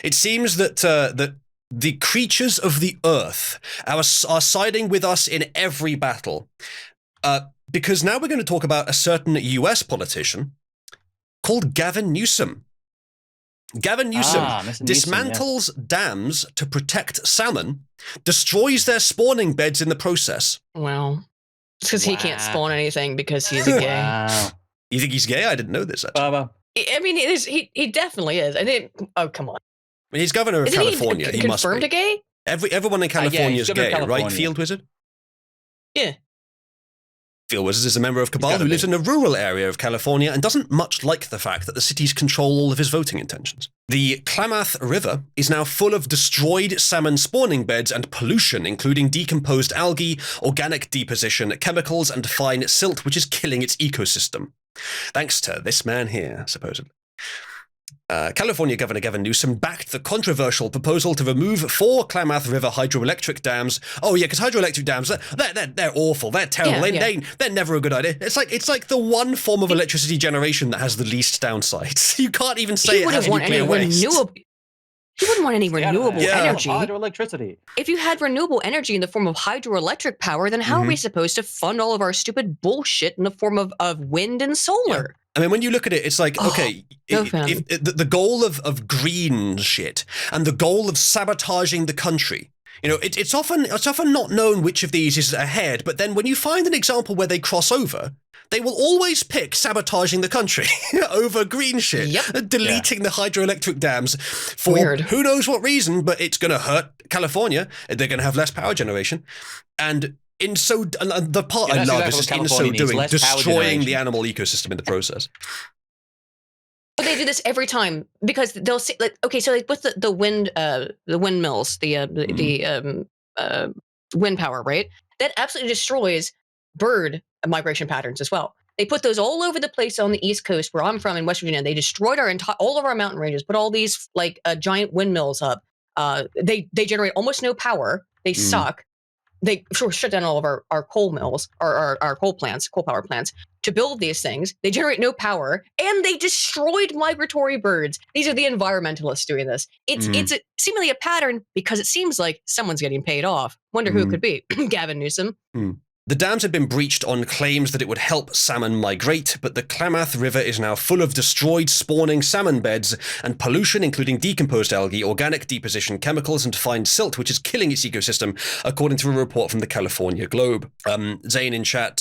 It seems that that the creatures of the earth are siding with us in every battle. Because now we're going to talk about a certain US politician called Gavin Newsom. Gavin Newsom dismantles dams to protect salmon, destroys their spawning beds in the process. Well, it's because he can't spawn anything because he's a gay. Wow. You think he's gay? I didn't know this, actually. I mean, he definitely is. I think. Oh, come on. I mean, he's governor of California. He must be confirmed a gay. Everyone in California is gay, right? Field Wizard. Yeah. Field Wizard is a member of Cabal who lives in a rural area of California and doesn't much like the fact that the cities control all of his voting intentions. The Klamath River is now full of destroyed salmon spawning beds and pollution, including decomposed algae, organic deposition, chemicals, and fine silt, which is killing its ecosystem. Thanks to this man here, supposedly. California Governor Gavin Newsom backed the controversial proposal to remove 4 Klamath River hydroelectric dams. Oh yeah, because hydroelectric dams, they're awful, they're terrible, they're never a good idea. It's like the one form of electricity generation that has the least downsides. You can't even say it has nuclear waste. You wouldn't want any renewable energy. Hydroelectricity. If you had renewable energy in the form of hydroelectric power, then how are we supposed to fund all of our stupid bullshit in the form of wind and solar? Yeah. I mean, when you look at it, it's like, okay, if the goal of green shit and the goal of sabotaging the country, you know, it's often not known which of these is ahead, but then when you find an example where they cross over, they will always pick sabotaging the country over green shit, deleting the hydroelectric dams for who knows what reason, but it's going to hurt California. They're going to have less power generation. And the part I love is just in so doing, destroying the animal ecosystem in the process. But they do this every time because they'll say, like, okay, so like with the windmills, the wind power, right? That absolutely destroys bird migration patterns as well. They put those all over the place on the East Coast, where I'm from in West Virginia. They destroyed all of our mountain ranges, put all these like giant windmills up. They generate almost no power. They suck. They shut down all of our coal mills, or our coal power plants, to build these things. They generate no power, and they destroyed migratory birds. These are the environmentalists doing this. It's seemingly a pattern because it seems like someone's getting paid off. Wonder who it could be. Gavin Newsom. The dams had been breached on claims that it would help salmon migrate, but the Klamath River is now full of destroyed spawning salmon beds and pollution, including decomposed algae, organic deposition, chemicals, and fine silt, which is killing its ecosystem, according to a report from the California Globe. Zane in chat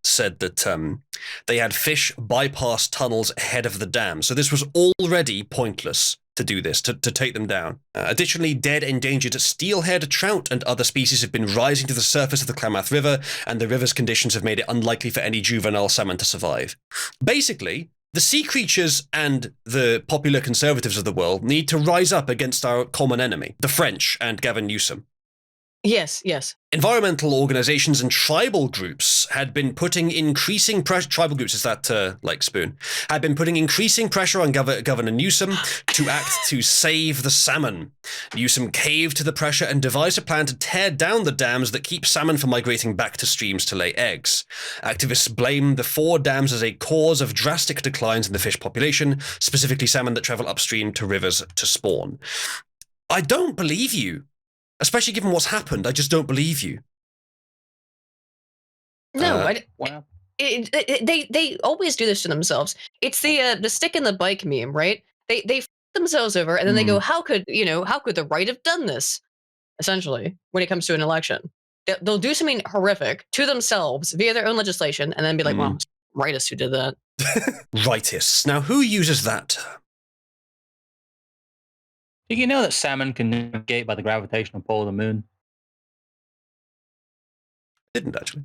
said that they had fish bypass tunnels ahead of the dam, so this was already pointless to do this, to take them down. Additionally, dead endangered steelhead, trout, and other species have been rising to the surface of the Klamath River, and the river's conditions have made it unlikely for any juvenile salmon to survive. Basically, the sea creatures and the popular conservatives of the world need to rise up against our common enemy, the French and Gavin Newsom. Yes, yes. Environmental organizations and tribal groups had been putting increasing pressure. Tribal groups is that like spoon had been putting increasing pressure on Governor Newsom to act to save the salmon. Newsom caved to the pressure and devised a plan to tear down the dams that keep salmon from migrating back to streams to lay eggs. Activists blame the 4 dams as a cause of drastic declines in the fish population, specifically salmon that travel upstream to rivers to spawn. I don't believe you. Especially given what's happened, I just don't believe you. No, they always do this to themselves. It's the stick in the bike meme, right? They f themselves over, and then they go, how could the right have done this? Essentially, when it comes to an election, they'll do something horrific to themselves via their own legislation, and then be like, well, rightists who did that. Rightists. Now, who uses that? Did you know that salmon can navigate by the gravitational pull of the moon? Didn't actually.